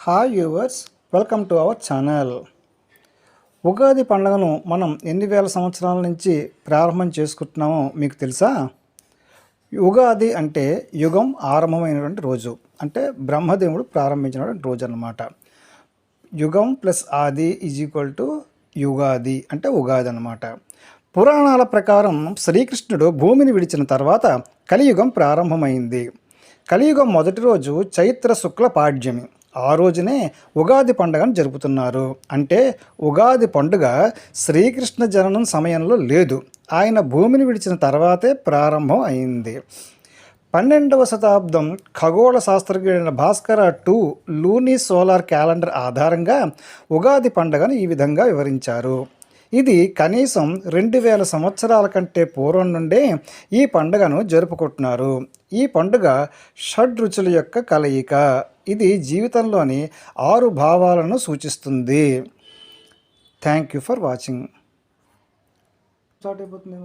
Hi viewers, welcome to our channel. Ugadi పండుగను మనం ఎన్ని వేల సంవత్సరాల నుంచి ప్రారంభం చేసుకుంటున్నామో మీకు తెలుసా? ఉగాది అంటే యుగం ఆరంభమైనటువంటి రోజు, అంటే బ్రహ్మదేవుడు ప్రారంభించినటువంటి రోజు అన్నమాట. యుగం ప్లస్ ఆది ఈజ్ ఈక్వల్ టు యుగాది, అంటే ఉగాది అన్నమాట. పురాణాల ప్రకారం శ్రీకృష్ణుడు భూమిని విడిచిన తర్వాత కలియుగం ప్రారంభమైంది. కలియుగం మొదటి రోజు చైత్ర శుక్ల పాడ్యమి. ఆ రోజునే ఉగాది పండుగను జరుపుతున్నారు. అంటే ఉగాది పండుగ శ్రీకృష్ణ జననం సమయంలో లేదు, ఆయన భూమిని విడిచిన తర్వాతే ప్రారంభం అయింది. 12వ శతాబ్దం ఖగోళ శాస్త్రజ్ఞుడైన భాస్కర 2 లూనీ సోలార్ క్యాలెండర్ ఆధారంగా ఉగాది పండుగను ఈ విధంగా వివరించారు. ఇది కనీసం 2000 సంవత్సరాల కంటే పూర్వం నుండే ఈ పండుగను జరుపుకుంటున్నారు. ఈ పండుగ షడ్రుచుల యొక్క కలయిక. ఇది జీవితంలోని 6 భావాలను సూచిస్తుంది. Thank you for watching. Start అయిపోతుంది.